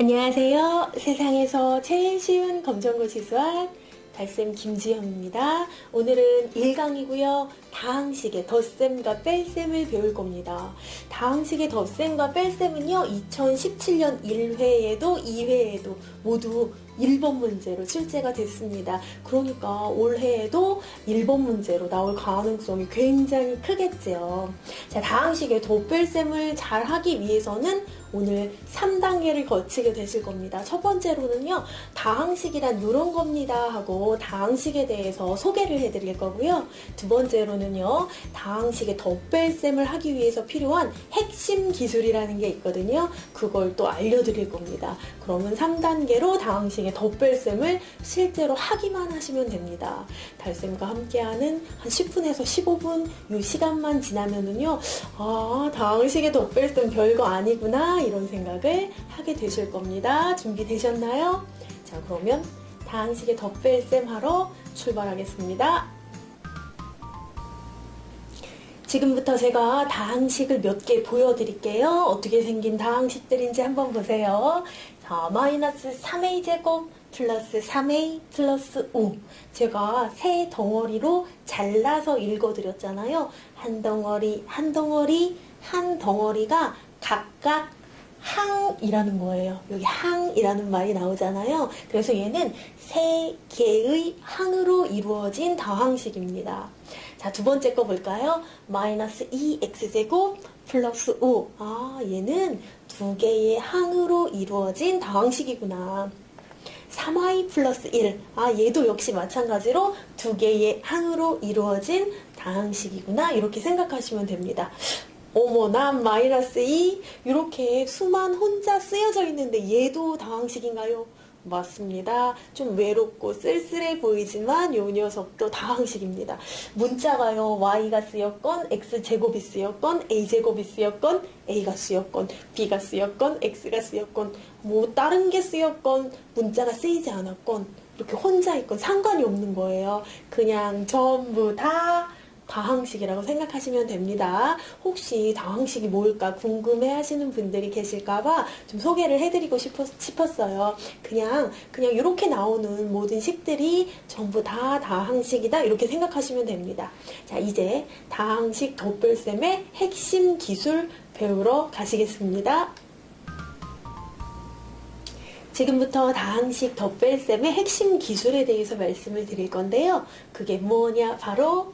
안녕하세요. 세상에서 제일 쉬운 검정고시 수학 달쌤 김지영입니다. 오늘은 1강이고요. 다항식의 덧셈과 뺄셈을 배울 겁니다. 다항식의 덧셈과 뺄셈은요. 2017년 1회에도 2회에도 모두 1번 문제로 출제가 됐습니다. 그러니까 올해에도 1번 문제로 나올 가능성이 굉장히 크겠죠. 자, 다항식의 덧뺄셈을 잘 하기 위해서는 오늘 3단계를 거치게 되실 겁니다. 첫 번째로는요, 다항식이란 이런 겁니다 하고 다항식에 대해서 소개를 해드릴 거고요. 두 번째로는요, 다항식의 덧뺄셈을 하기 위해서 필요한 핵심 기술이라는 게 있거든요. 그걸 또 알려드릴 겁니다. 그러면 3단계로 다항식의 덧뺄셈을 실제로 하기만 하시면 됩니다. 달쌤과 함께하는 한 10분에서 15분 이 시간만 지나면은요, 다항식의 덧뺄셈 별거 아니구나 이런 생각을 하게 되실 겁니다. 준비되셨나요? 자, 그러면 다항식의 덧뺄셈 하러 출발하겠습니다. 지금부터 제가 다항식을 몇 개 보여드릴게요. 어떻게 생긴 다항식들인지 한번 보세요. 자, 마이너스 3a 제곱 플러스 3a 플러스 5. 제가 세 덩어리로 잘라서 읽어드렸잖아요. 한 덩어리, 한 덩어리, 한 덩어리가 각각 항이라는 거예요. 여기 항이라는 말이 나오잖아요. 그래서 얘는 세 개의 항으로 이루어진 다항식입니다. 자, 두 번째 거 볼까요? 마이너스 2x제곱 플러스 5. 얘는 두 개의 항으로 이루어진 다항식이구나. 3y 플러스 1. 얘도 역시 마찬가지로 두 개의 항으로 이루어진 다항식이구나. 이렇게 생각하시면 됩니다. 어머, 난 마이너스 2 이렇게 수만 혼자 쓰여져 있는데 얘도 다항식인가요? 맞습니다. 좀 외롭고 쓸쓸해 보이지만 요 녀석도 다항식입니다. 문자가요, y가 쓰였건 x제곱이 쓰였건 a제곱이 쓰였건 a가 쓰였건 b가 쓰였건 x가 쓰였건 뭐 다른 게 쓰였건 문자가 쓰이지 않았건 이렇게 혼자 있건 상관이 없는 거예요. 그냥 전부 다 다항식이라고 생각하시면 됩니다. 혹시 다항식이 뭘까 궁금해 하시는 분들이 계실까봐 좀 소개를 해드리고 싶었어요. 그냥 이렇게 나오는 모든 식들이 전부 다 다항식이다 이렇게 생각하시면 됩니다. 자, 이제 다항식 덧뺄셈의 핵심 기술 배우러 가시겠습니다. 지금부터 다항식 덧뺄셈의 핵심 기술에 대해서 말씀을 드릴 건데요. 그게 뭐냐? 바로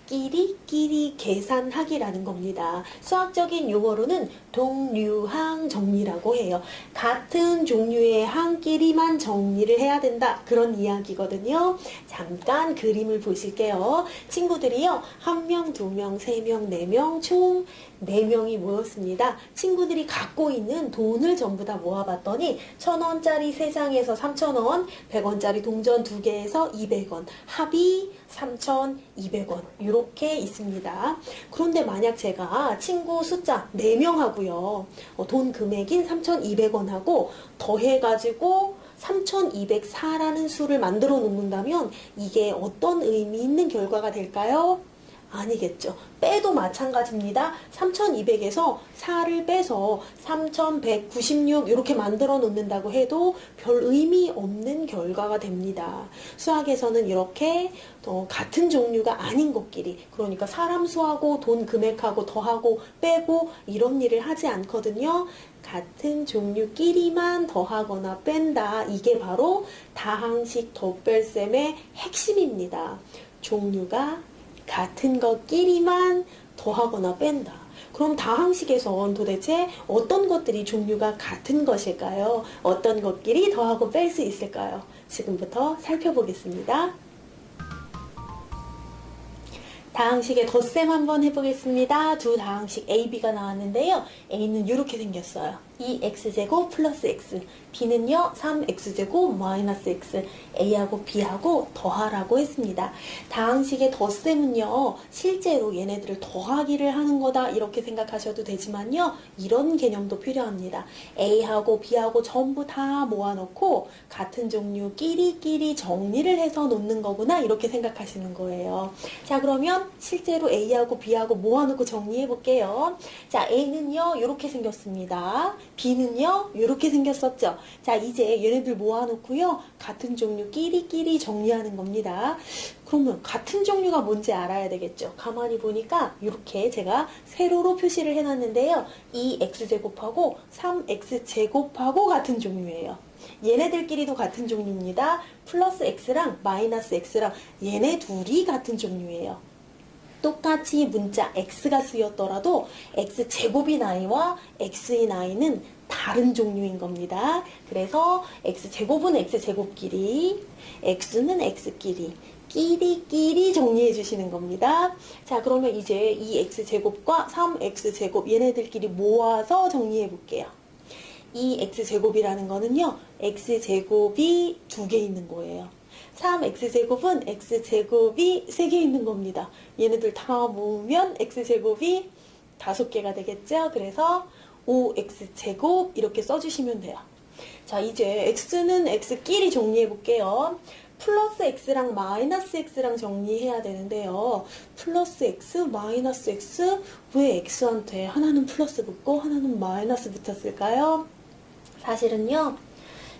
끼리끼리 계산하기라는 겁니다. 수학적인 용어로는 동류항 정리라고 해요. 같은 종류의 항끼리만 정리를 해야 된다. 그런 이야기거든요. 잠깐 그림을 보실게요. 친구들이요. 1명, 2명, 3명, 4명, 총 4명이 모였습니다. 친구들이 갖고 있는 돈을 전부 다 모아봤더니 1,000원짜리 3장에서 3,000원, 100원짜리 동전 2개에서 200원, 합이 3,200원 이렇게 있습니다. 그런데 만약 제가 친구 숫자 4명하고요. 돈 금액인 3,200원하고 더해가지고 3,204라는 수를 만들어 놓는다면 이게 어떤 의미 있는 결과가 될까요? 아니겠죠. 빼도 마찬가지입니다. 3200에서 4를 빼서 3196 이렇게 만들어 놓는다고 해도 별 의미 없는 결과가 됩니다. 수학에서는 이렇게 같은 종류가 아닌 것끼리, 그러니까 사람 수하고 돈 금액하고 더하고 빼고 이런 일을 하지 않거든요. 같은 종류끼리만 더하거나 뺀다. 이게 바로 다항식 덧뺄셈의 핵심입니다. 종류가 같은 것끼리만 더하거나 뺀다. 그럼 다항식에선 도대체 어떤 것들이 종류가 같은 것일까요? 어떤 것끼리 더하고 뺄 수 있을까요? 지금부터 살펴보겠습니다. 다항식의 덧셈 한번 해보겠습니다. 두 다항식 A, B가 나왔는데요. A는 이렇게 생겼어요. 2x제곱 플러스 x, B는요 3x제곱 마이너스 x, A하고 B하고 더하라고 했습니다. 다항식의 덧셈은요 실제로 얘네들을 더하기를 하는 거다 이렇게 생각하셔도 되지만요 이런 개념도 필요합니다. A하고 B하고 전부 다 모아놓고 같은 종류 끼리끼리 정리를 해서 놓는 거구나 이렇게 생각하시는 거예요. 자, 그러면 실제로 A하고 B하고 모아놓고 정리해 볼게요. 자, A는요, 이렇게 생겼습니다. B는요, 이렇게 생겼었죠. 자, 이제 얘네들 모아놓고요, 같은 종류 끼리끼리 정리하는 겁니다. 그러면 같은 종류가 뭔지 알아야 되겠죠. 가만히 보니까 이렇게 제가 세로로 표시를 해놨는데요. 2x제곱하고 3x제곱하고 같은 종류예요. 얘네들끼리도 같은 종류입니다. 플러스 x랑 마이너스 x랑 얘네 둘이 같은 종류예요. 똑같이 문자 x가 쓰였더라도 x제곱인 i와 x인 i는 다른 종류인 겁니다. 그래서 x제곱은 x제곱끼리, x는 x끼리, 끼리끼리 정리해 주시는 겁니다. 자, 그러면 이제 이 x제곱과 3x제곱 얘네들끼리 모아서 정리해 볼게요. 이 x제곱이라는 거는요, x제곱이 2개 있는 거예요. 3x제곱은 x제곱이 3개 있는 겁니다. 얘네들 다 모으면 x제곱이 5개가 되겠죠? 그래서 5x제곱 이렇게 써주시면 돼요. 자, 이제 x는 x끼리 정리해 볼게요. 플러스 x랑 마이너스 x랑 정리해야 되는데요. 플러스 x, 마이너스 x, 왜 x한테 하나는 플러스 붙고 하나는 마이너스 붙었을까요? 사실은요,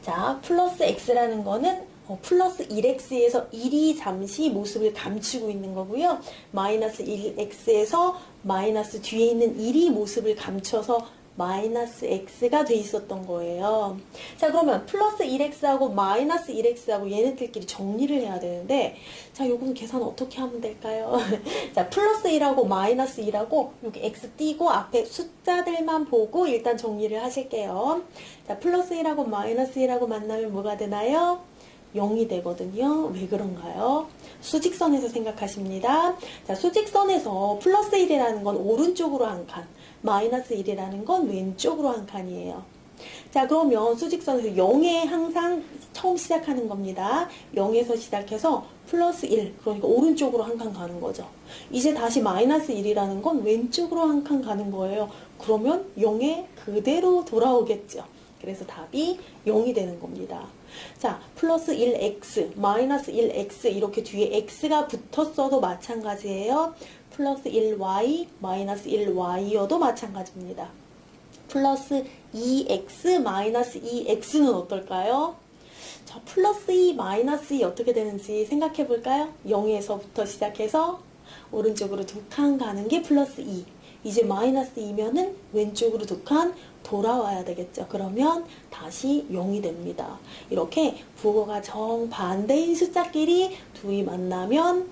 자, 플러스 x라는 거는 플러스 1x에서 1이 잠시 모습을 감추고 있는 거고요. 마이너스 1x에서 마이너스 뒤에 있는 1이 모습을 감춰서 마이너스 x가 돼 있었던 거예요. 자, 그러면 플러스 1x하고 마이너스 1x하고 얘네들끼리 정리를 해야 되는데, 자, 요거는 계산 어떻게 하면 될까요? 자, 플러스 1하고 마이너스 1하고 여기 x 띄고 앞에 숫자들만 보고 일단 정리를 하실게요. 자, 플러스 1하고 마이너스 1하고 만나면 뭐가 되나요? 0이 되거든요. 왜 그런가요? 수직선에서 생각하십니다. 자, 수직선에서 플러스 1이라는 건 오른쪽으로 한 칸, 마이너스 1이라는 건 왼쪽으로 한 칸이에요. 자, 그러면 수직선에서 0에 항상 처음 시작하는 겁니다. 0에서 시작해서 플러스 1, 그러니까 오른쪽으로 한 칸 가는 거죠. 이제 다시 마이너스 1이라는 건 왼쪽으로 한 칸 가는 거예요. 그러면 0에 그대로 돌아오겠죠. 그래서 답이 0이 되는 겁니다. 자, 플러스 1x, 마이너스 1x 이렇게 뒤에 x가 붙었어도 마찬가지예요. 플러스 1y, 마이너스 1y여도 마찬가지입니다. 플러스 2x, 마이너스 2x는 어떨까요? 자, 플러스 2, 마이너스 2 어떻게 되는지 생각해 볼까요? 0에서부터 시작해서 오른쪽으로 2칸 가는 게 플러스 2. 이제 마이너스 2면은 왼쪽으로 2칸 돌아와야 되겠죠. 그러면 다시 0이 됩니다. 이렇게 부호가 정반대인 숫자끼리 둘이 만나면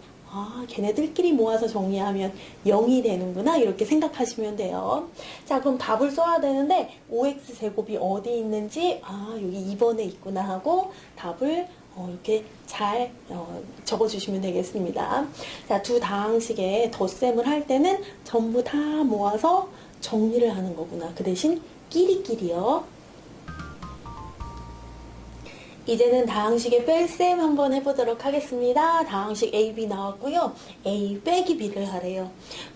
걔네들끼리 모아서 정리하면 0이 되는구나 이렇게 생각하시면 돼요. 자, 그럼 답을 써야 되는데 5x제곱이 어디 있는지 여기 2번에 있구나 하고 답을 이렇게 잘 적어주시면 되겠습니다. 자, 두 다항식의 덧셈을 할 때는 전부 다 모아서 정리를 하는 거구나. 그 대신 끼리끼리요. 이제는 다항식의 뺄셈 한번 해보도록 하겠습니다. 다항식 A, B 나왔고요. A 빼기 B를 하래요.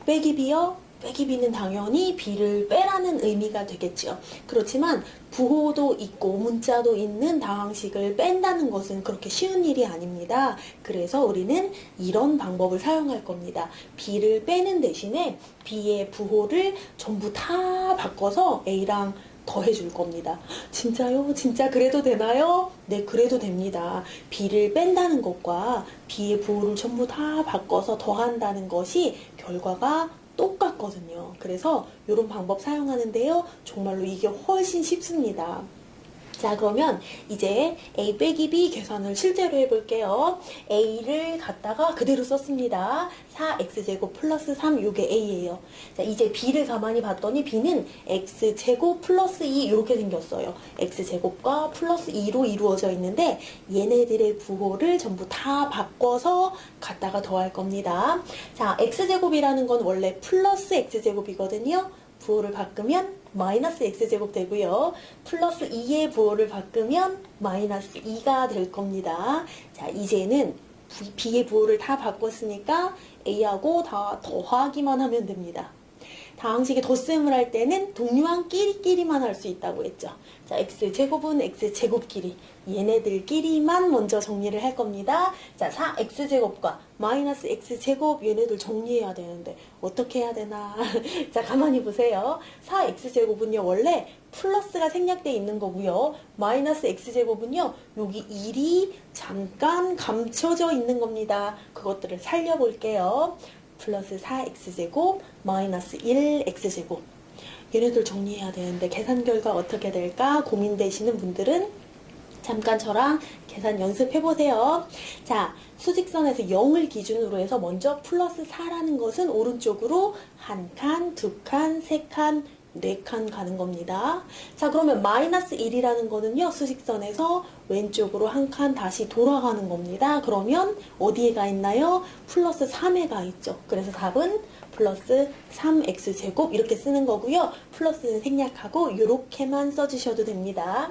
빼기 B요? 빼기 B는 당연히 B를 빼라는 의미가 되겠죠. 그렇지만 부호도 있고 문자도 있는 다항식을 뺀다는 것은 그렇게 쉬운 일이 아닙니다. 그래서 우리는 이런 방법을 사용할 겁니다. B를 빼는 대신에 B의 부호를 전부 다 바꿔서 A랑 더해줄 겁니다. 진짜요? 진짜 그래도 되나요? 네, 그래도 됩니다. B를 뺀다는 것과 B의 부호를 전부 다 바꿔서 더한다는 것이 결과가 똑같거든요. 그래서 이런 방법 사용하는데요. 정말로 이게 훨씬 쉽습니다. 자, 그러면 이제 A 빼기 B 계산을 실제로 해볼게요. A를 갖다가 그대로 썼습니다. 4x제곱 플러스 3 이게 A예요. 자, 이제 B를 가만히 봤더니 B는 x제곱 플러스 2 이렇게 생겼어요. x제곱과 플러스 2로 이루어져 있는데 얘네들의 부호를 전부 다 바꿔서 갖다가 더할 겁니다. 자, x제곱이라는 건 원래 플러스 x제곱이거든요. 부호를 바꾸면 마이너스 x제곱 되고요. 플러스 2의 부호를 바꾸면 마이너스 2가 될 겁니다. 자, 이제는 B의 부호를 다 바꿨으니까 A하고 다 더하기만 하면 됩니다. 다항식의 덧셈을 할 때는 동류항 끼리끼리만 할 수 있다고 했죠. 자, x제곱은 x제곱끼리, 얘네들끼리만 먼저 정리를 할 겁니다. 자, 4x제곱과 마이너스 x제곱 얘네들 정리해야 되는데 어떻게 해야 되나? 자, 가만히 보세요. 4x제곱은요 원래 플러스가 생략되어 있는 거고요. 마이너스 x제곱은요 여기 1이 잠깐 감춰져 있는 겁니다. 그것들을 살려볼게요. 플러스 4x제곱 마이너스 1x제곱, 얘네들 정리해야 되는데 계산 결과 어떻게 될까 고민되시는 분들은 잠깐 저랑 계산 연습해보세요. 자, 수직선에서 0을 기준으로 해서 먼저 플러스 4라는 것은 오른쪽으로 한 칸, 두 칸, 세 칸, 네 칸 가는 겁니다. 자, 그러면 마이너스 1이라는 거는요, 수직선에서 왼쪽으로 한 칸 다시 돌아가는 겁니다. 그러면 어디에 가 있나요? 플러스 3에 가 있죠. 그래서 답은 플러스 3x제곱 이렇게 쓰는 거고요. 플러스는 생략하고 이렇게만 써주셔도 됩니다.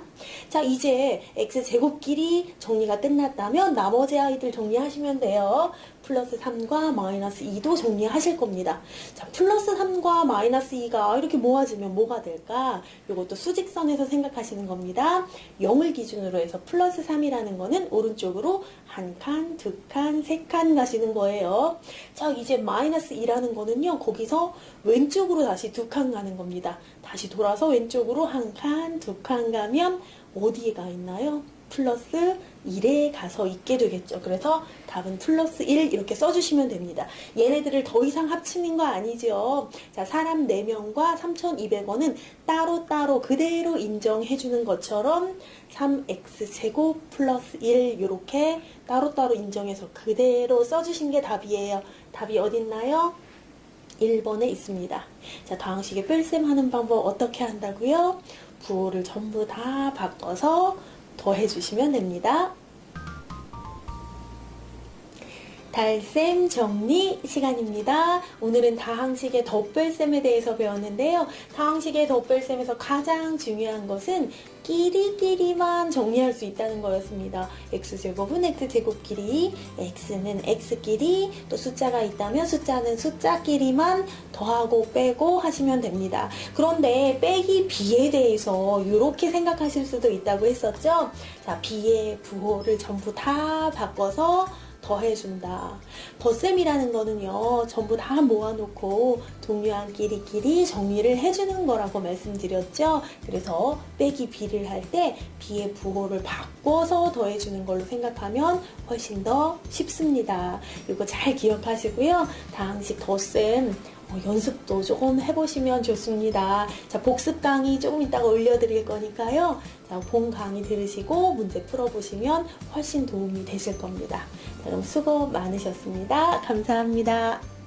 자, 이제 x제곱끼리 정리가 끝났다면 나머지 아이들 정리하시면 돼요. 플러스 3과 마이너스 2도 정리하실 겁니다. 자, 플러스 3과 마이너스 2가 이렇게 모아지면 뭐가 될까? 이것도 수직선에서 생각하시는 겁니다. 0을 기준으로 해서 플러스 3이라는 거는 오른쪽으로 한 칸, 두 칸, 세 칸 가시는 거예요. 자, 이제 마이너스 2라는 거는요, 거기서 왼쪽으로 다시 두 칸 가는 겁니다. 다시 돌아서 왼쪽으로 한 칸, 두 칸 가면 어디에 가 있나요? 플러스 1에 가서 있게 되겠죠. 그래서 답은 플러스 1 이렇게 써주시면 됩니다. 얘네들을 더 이상 합치는 거 아니죠. 자, 사람 4명과 3,200원은 따로따로 그대로 인정해주는 것처럼 3x제곱 플러스 1 이렇게 따로따로 인정해서 그대로 써주신 게 답이에요. 답이 어딨나요? 1번에 있습니다. 자, 다항식의 뺄셈 하는 방법 어떻게 한다고요? 부호를 전부 다 바꿔서 더해주시면 됩니다. 달셈 정리 시간입니다. 오늘은 다항식의 덧뺄셈에 대해서 배웠는데요. 다항식의 덧뺄셈에서 가장 중요한 것은 끼리끼리만 정리할 수 있다는 거였습니다. x제곱은 x제곱끼리, x는 x끼리, 또 숫자가 있다면 숫자는 숫자끼리만 더하고 빼고 하시면 됩니다. 그런데 빼기 비에 대해서 이렇게 생각하실 수도 있다고 했었죠. 자, 비의 부호를 전부 다 바꿔서 더해준다. 덧셈이라는 거는요, 전부 다 모아놓고 동류항 끼리끼리 정리를 해주는 거라고 말씀드렸죠. 그래서 빼기 비를 할 때 비의 부호를 바꿔서 더해주는 걸로 생각하면 훨씬 더 쉽습니다. 이거 잘 기억하시고요. 다항식 덧셈 연습도 조금 해보시면 좋습니다. 자, 복습 강의 조금 이따가 올려드릴 거니까요. 자, 본 강의 들으시고 문제 풀어보시면 훨씬 도움이 되실 겁니다. 자, 그럼 수고 많으셨습니다. 감사합니다.